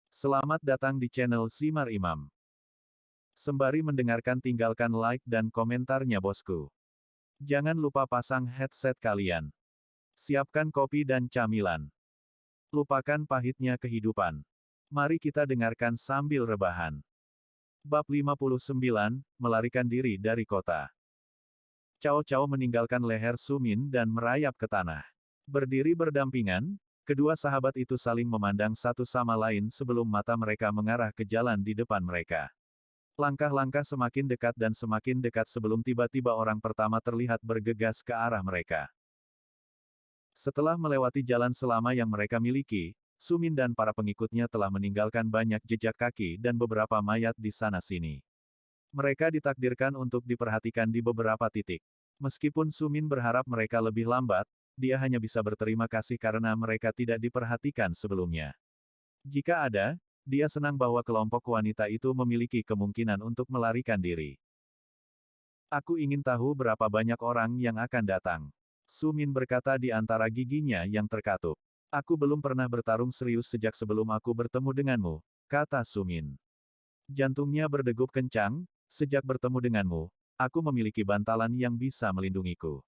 Selamat datang di channel Simar Imam. Sembari mendengarkan tinggalkan like dan komentarnya bosku. Jangan lupa pasang headset kalian. Siapkan kopi dan camilan. Lupakan pahitnya kehidupan. Mari kita dengarkan sambil rebahan. Bab 59, Melarikan Diri dari Kota. Cao Cao meninggalkan leher Sumin dan merayap ke tanah. Berdiri berdampingan, kedua sahabat itu saling memandang satu sama lain sebelum mata mereka mengarah ke jalan di depan mereka. Langkah-langkah semakin dekat dan semakin dekat sebelum tiba-tiba orang pertama terlihat bergegas ke arah mereka. Setelah melewati jalan selama yang mereka miliki, Sumin dan para pengikutnya telah meninggalkan banyak jejak kaki dan beberapa mayat di sana-sini. Mereka ditakdirkan untuk diperhatikan di beberapa titik. Meskipun Sumin berharap mereka lebih lambat, dia hanya bisa berterima kasih karena mereka tidak diperhatikan sebelumnya. Jika ada, dia senang bahwa kelompok wanita itu memiliki kemungkinan untuk melarikan diri. Aku ingin tahu berapa banyak orang yang akan datang. Sumin berkata di antara giginya yang terkatup. Aku belum pernah bertarung serius sejak sebelum aku bertemu denganmu, kata Sumin. Jantungnya berdegup kencang, sejak bertemu denganmu, aku memiliki bantalan yang bisa melindungiku.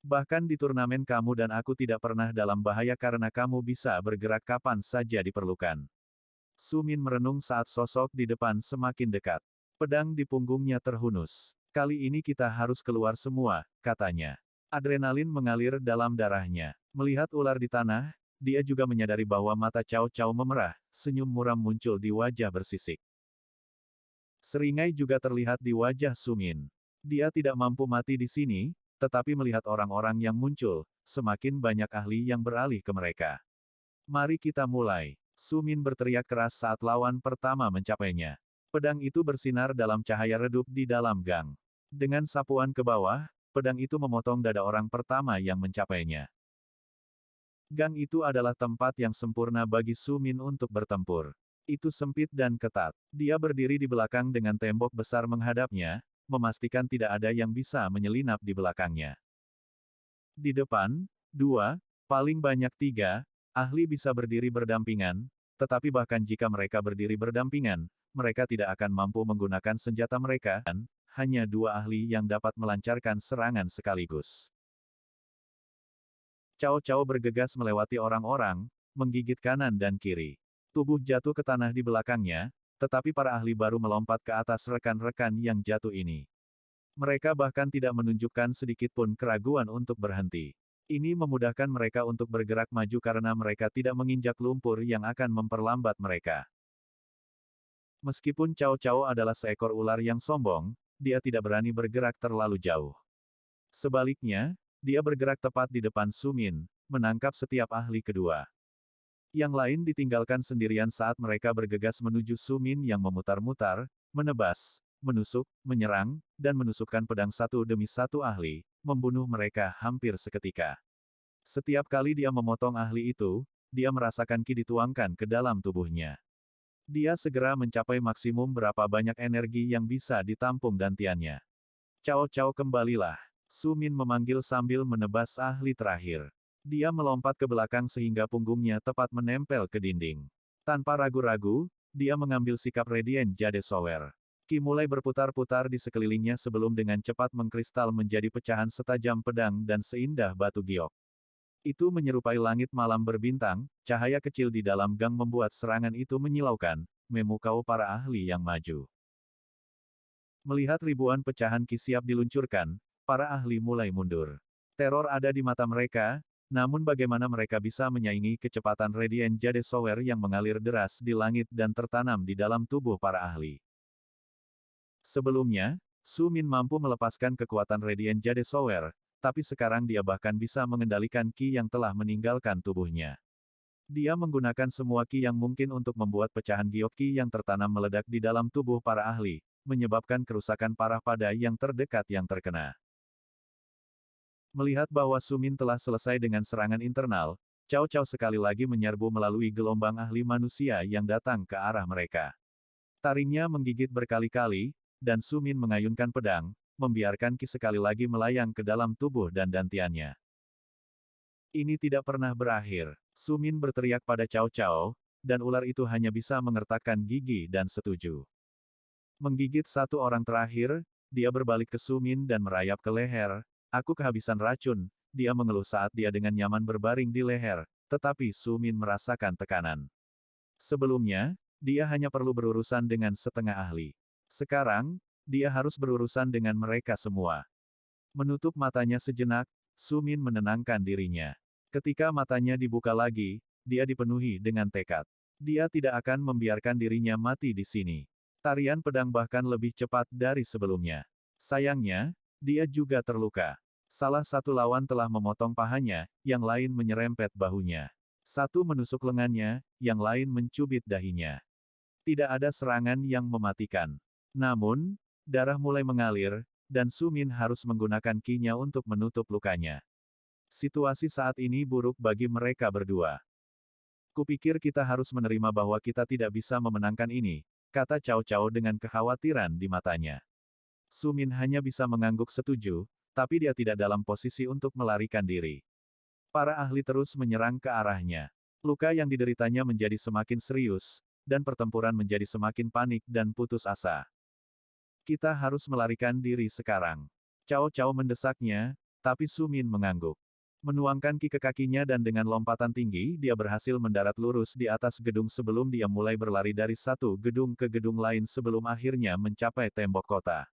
Bahkan di turnamen kamu dan aku tidak pernah dalam bahaya karena kamu bisa bergerak kapan saja diperlukan. Sumin merenung saat sosok di depan semakin dekat. Pedang di punggungnya terhunus. Kali ini kita harus keluar semua, katanya. Adrenalin mengalir dalam darahnya. Melihat ular di tanah, dia juga menyadari bahwa mata Cao Cao memerah, senyum muram muncul di wajah bersisik. Seringai juga terlihat di wajah Sumin. Dia tidak mampu mati di sini, tetapi melihat orang-orang yang muncul, semakin banyak ahli yang beralih ke mereka. Mari kita mulai. Sumin berteriak keras saat lawan pertama mencapainya. Pedang itu bersinar dalam cahaya redup di dalam gang. Dengan sapuan ke bawah, pedang itu memotong dada orang pertama yang mencapainya. Gang itu adalah tempat yang sempurna bagi Sumin untuk bertempur. Itu sempit dan ketat. Dia berdiri di belakang dengan tembok besar menghadapnya, memastikan tidak ada yang bisa menyelinap di belakangnya. Di depan, dua, paling banyak tiga, ahli bisa berdiri berdampingan, tetapi bahkan jika mereka berdiri berdampingan, mereka tidak akan mampu menggunakan senjata mereka, dan hanya dua ahli yang dapat melancarkan serangan sekaligus. Cao Cao bergegas melewati orang-orang, menggigit kanan dan kiri. Tubuh jatuh ke tanah di belakangnya, tetapi para ahli baru melompat ke atas rekan-rekan yang jatuh ini. Mereka bahkan tidak menunjukkan sedikit pun keraguan untuk berhenti. Ini memudahkan mereka untuk bergerak maju karena mereka tidak menginjak lumpur yang akan memperlambat mereka. Meskipun Cao Cao adalah seekor ular yang sombong, dia tidak berani bergerak terlalu jauh. Sebaliknya, dia bergerak tepat di depan Sumin, menangkap setiap ahli kedua. Yang lain ditinggalkan sendirian saat mereka bergegas menuju Sumin yang memutar-mutar, menebas, menusuk, menyerang, dan menusukkan pedang satu demi satu ahli, membunuh mereka hampir seketika. Setiap kali dia memotong ahli itu, dia merasakan ki dituangkan ke dalam tubuhnya. Dia segera mencapai maksimum berapa banyak energi yang bisa ditampung dantiannya. Cao Cao kembalilah. Sumin memanggil sambil menebas ahli terakhir. Dia melompat ke belakang sehingga punggungnya tepat menempel ke dinding. Tanpa ragu-ragu, dia mengambil sikap Radiant Jade Shower. Ki mulai berputar-putar di sekelilingnya sebelum dengan cepat mengkristal menjadi pecahan setajam pedang dan seindah batu giok. Itu menyerupai langit malam berbintang, cahaya kecil di dalam gang membuat serangan itu menyilaukan, memukau para ahli yang maju. Melihat ribuan pecahan ki siap diluncurkan, para ahli mulai mundur. Teror ada di mata mereka, namun bagaimana mereka bisa menyaingi kecepatan Radiant Jade Shower yang mengalir deras di langit dan tertanam di dalam tubuh para ahli. Sebelumnya, Sumin mampu melepaskan kekuatan Radiant Jade Shower, tapi sekarang dia bahkan bisa mengendalikan ki yang telah meninggalkan tubuhnya. Dia menggunakan semua ki yang mungkin untuk membuat pecahan giok ki yang tertanam meledak di dalam tubuh para ahli, menyebabkan kerusakan parah pada yang terdekat yang terkena. Melihat bahwa Sumin telah selesai dengan serangan internal, Cao Cao sekali lagi menyerbu melalui gelombang ahli manusia yang datang ke arah mereka. Taringnya menggigit berkali-kali, dan Sumin mengayunkan pedang, membiarkan ki sekali lagi melayang ke dalam tubuh dan dantiannya. Ini tidak pernah berakhir. Sumin berteriak pada Cao Cao, dan ular itu hanya bisa mengertakkan gigi dan setuju. Menggigit satu orang terakhir, dia berbalik ke Sumin dan merayap ke leher. Aku kehabisan racun, dia mengeluh saat dia dengan nyaman berbaring di leher, tetapi Sumin merasakan tekanan. Sebelumnya, dia hanya perlu berurusan dengan setengah ahli. Sekarang, dia harus berurusan dengan mereka semua. Menutup matanya sejenak, Sumin menenangkan dirinya. Ketika matanya dibuka lagi, dia dipenuhi dengan tekad. Dia tidak akan membiarkan dirinya mati di sini. Tarian pedang bahkan lebih cepat dari sebelumnya. Sayangnya, dia juga terluka. Salah satu lawan telah memotong pahanya, yang lain menyerempet bahunya. Satu menusuk lengannya, yang lain mencubit dahinya. Tidak ada serangan yang mematikan. Namun, darah mulai mengalir, dan Sumin harus menggunakan ki-nya untuk menutup lukanya. Situasi saat ini buruk bagi mereka berdua. Kupikir kita harus menerima bahwa kita tidak bisa memenangkan ini, kata Cao Cao dengan kekhawatiran di matanya. Sumin hanya bisa mengangguk setuju, tapi dia tidak dalam posisi untuk melarikan diri. Para ahli terus menyerang ke arahnya. Luka yang dideritanya menjadi semakin serius, dan pertempuran menjadi semakin panik dan putus asa. Kita harus melarikan diri sekarang. Cao Cao mendesaknya, tapi Sumin mengangguk. Menuangkan ki ke kakinya dan dengan lompatan tinggi dia berhasil mendarat lurus di atas gedung sebelum dia mulai berlari dari satu gedung ke gedung lain sebelum akhirnya mencapai tembok kota.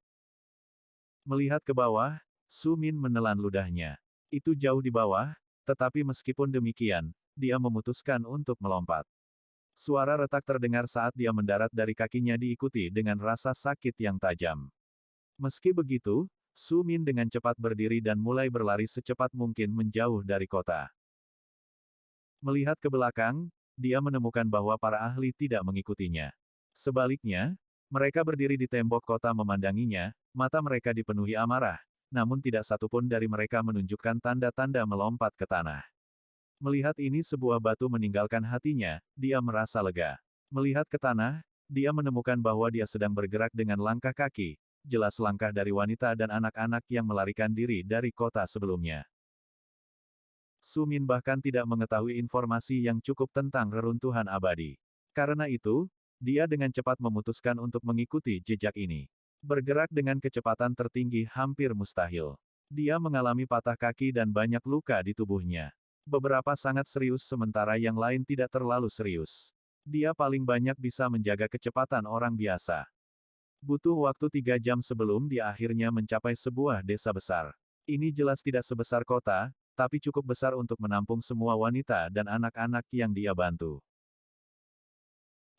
Melihat ke bawah, Sumin menelan ludahnya. Itu jauh di bawah, tetapi meskipun demikian, dia memutuskan untuk melompat. Suara retak terdengar saat dia mendarat dari kakinya diikuti dengan rasa sakit yang tajam. Meski begitu, Sumin dengan cepat berdiri dan mulai berlari secepat mungkin menjauh dari kota. Melihat ke belakang, dia menemukan bahwa para ahli tidak mengikutinya. Sebaliknya, mereka berdiri di tembok kota memandanginya, mata mereka dipenuhi amarah. Namun tidak satupun dari mereka menunjukkan tanda-tanda melompat ke tanah. Melihat ini sebuah batu meninggalkan hatinya, dia merasa lega. Melihat ke tanah, dia menemukan bahwa dia sedang bergerak dengan langkah kaki, jelas langkah dari wanita dan anak-anak yang melarikan diri dari kota sebelumnya. Sumin bahkan tidak mengetahui informasi yang cukup tentang reruntuhan abadi. Karena itu, dia dengan cepat memutuskan untuk mengikuti jejak ini. Bergerak dengan kecepatan tertinggi hampir mustahil. Dia mengalami patah kaki dan banyak luka di tubuhnya. Beberapa sangat serius sementara yang lain tidak terlalu serius. Dia paling banyak bisa menjaga kecepatan orang biasa. Butuh waktu 3 jam sebelum dia akhirnya mencapai sebuah desa besar. Ini jelas tidak sebesar kota, tapi cukup besar untuk menampung semua wanita dan anak-anak yang dia bantu.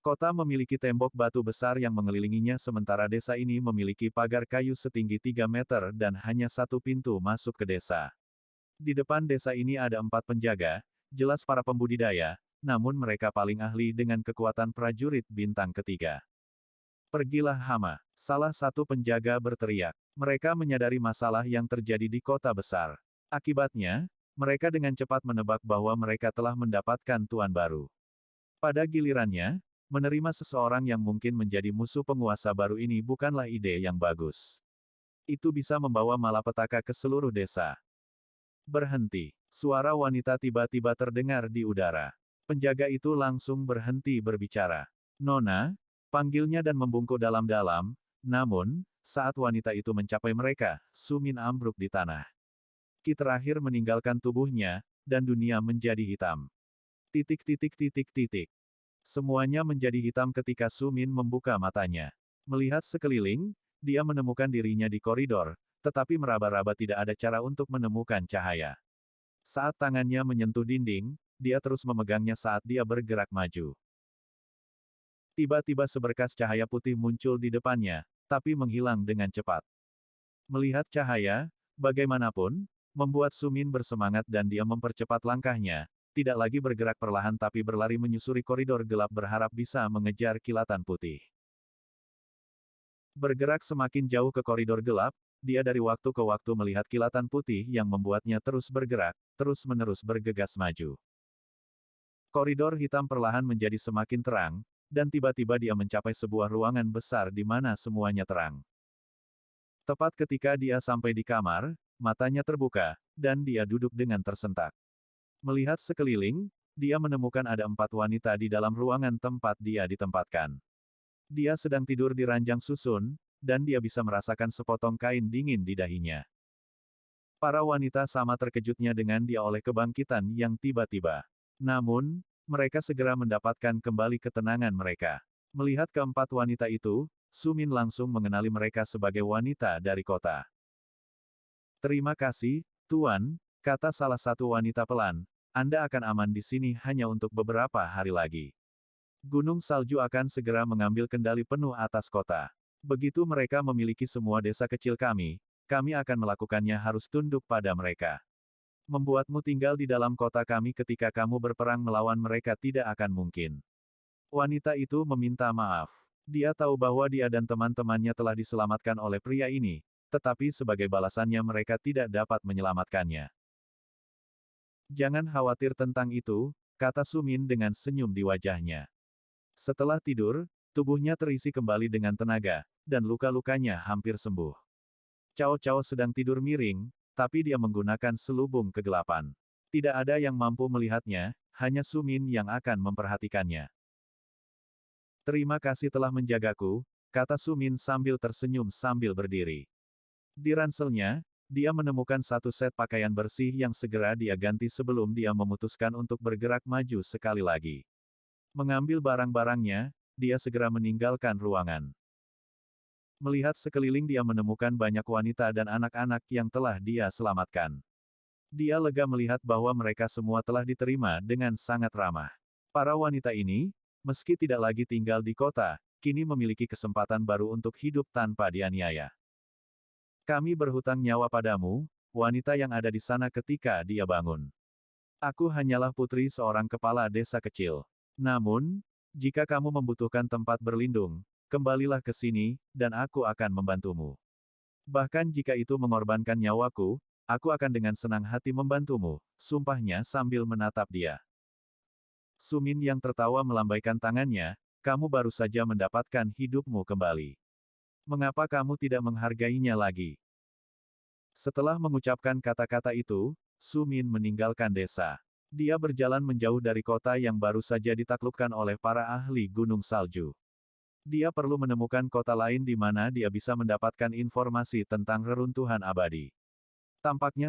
Kota memiliki tembok batu besar yang mengelilinginya sementara desa ini memiliki pagar kayu setinggi 3 meter dan hanya satu pintu masuk ke desa. Di depan desa ini ada 4 penjaga, jelas para pembudidaya, namun mereka paling ahli dengan kekuatan prajurit bintang ketiga. Pergilah Hama, salah satu penjaga berteriak. Mereka menyadari masalah yang terjadi di kota besar. Akibatnya, mereka dengan cepat menebak bahwa mereka telah mendapatkan tuan baru. Pada gilirannya, menerima seseorang yang mungkin menjadi musuh penguasa baru ini bukanlah ide yang bagus. Itu bisa membawa malapetaka ke seluruh desa. Berhenti. Suara wanita tiba-tiba terdengar di udara. Penjaga itu langsung berhenti berbicara. Nona, panggilnya dan membungkuk dalam-dalam, namun, saat wanita itu mencapai mereka, Sumin ambruk di tanah. Ki terakhir meninggalkan tubuhnya, dan dunia menjadi hitam. Titik titik titik titik. Semuanya menjadi hitam ketika Sumin membuka matanya. Melihat sekeliling, dia menemukan dirinya di koridor, tetapi meraba-raba tidak ada cara untuk menemukan cahaya. Saat tangannya menyentuh dinding, dia terus memegangnya saat dia bergerak maju. Tiba-tiba seberkas cahaya putih muncul di depannya, tapi menghilang dengan cepat. Melihat cahaya, bagaimanapun, membuat Sumin bersemangat dan dia mempercepat langkahnya, tidak lagi bergerak perlahan tapi berlari menyusuri koridor gelap berharap bisa mengejar kilatan putih. Bergerak semakin jauh ke koridor gelap, dia dari waktu ke waktu melihat kilatan putih yang membuatnya terus bergerak, terus-menerus bergegas maju. Koridor hitam perlahan menjadi semakin terang, dan tiba-tiba dia mencapai sebuah ruangan besar di mana semuanya terang. Tepat ketika dia sampai di kamar, matanya terbuka, dan dia duduk dengan tersentak. Melihat sekeliling, dia menemukan ada 4 wanita di dalam ruangan tempat dia ditempatkan. Dia sedang tidur di ranjang susun, dan dia bisa merasakan sepotong kain dingin di dahinya. Para wanita sama terkejutnya dengan dia oleh kebangkitan yang tiba-tiba. Namun, mereka segera mendapatkan kembali ketenangan mereka. Melihat keempat wanita itu, Sumin langsung mengenali mereka sebagai wanita dari kota. "Terima kasih, Tuan," kata salah satu wanita pelan. "Anda akan aman di sini hanya untuk beberapa hari lagi. Gunung salju akan segera mengambil kendali penuh atas kota. Begitu mereka memiliki semua desa kecil kami akan melakukannya harus tunduk pada mereka. Membuatmu tinggal di dalam kota kami ketika kamu berperang melawan mereka tidak akan mungkin." Wanita itu meminta maaf. Dia tahu bahwa dia dan teman-temannya telah diselamatkan oleh pria ini, tetapi sebagai balasannya mereka tidak dapat menyelamatkannya. "Jangan khawatir tentang itu," kata Sumin dengan senyum di wajahnya. Setelah tidur, tubuhnya terisi kembali dengan tenaga, dan luka-lukanya hampir sembuh. Cao Cao sedang tidur miring, tapi dia menggunakan selubung kegelapan. Tidak ada yang mampu melihatnya, hanya Sumin yang akan memperhatikannya. "Terima kasih telah menjagaku," kata Sumin sambil tersenyum sambil berdiri. Di ranselnya, dia menemukan satu set pakaian bersih yang segera dia ganti sebelum dia memutuskan untuk bergerak maju sekali lagi. Mengambil barang-barangnya, dia segera meninggalkan ruangan. Melihat sekeliling dia menemukan banyak wanita dan anak-anak yang telah dia selamatkan. Dia lega melihat bahwa mereka semua telah diterima dengan sangat ramah. Para wanita ini, meski tidak lagi tinggal di kota, kini memiliki kesempatan baru untuk hidup tanpa dianiaya. "Kami berhutang nyawa padamu, wanita yang ada di sana ketika dia bangun. Aku hanyalah putri seorang kepala desa kecil. Namun, jika kamu membutuhkan tempat berlindung, kembalilah ke sini, dan aku akan membantumu. Bahkan jika itu mengorbankan nyawaku, aku akan dengan senang hati membantumu," sumpahnya sambil menatap dia. Sumin yang tertawa melambaikan tangannya, "Kamu baru saja mendapatkan hidupmu kembali. Mengapa kamu tidak menghargainya lagi?" Setelah mengucapkan kata-kata itu, Sumin meninggalkan desa. Dia berjalan menjauh dari kota yang baru saja ditaklukkan oleh para ahli gunung salju. Dia perlu menemukan kota lain di mana dia bisa mendapatkan informasi tentang reruntuhan abadi. Tampaknya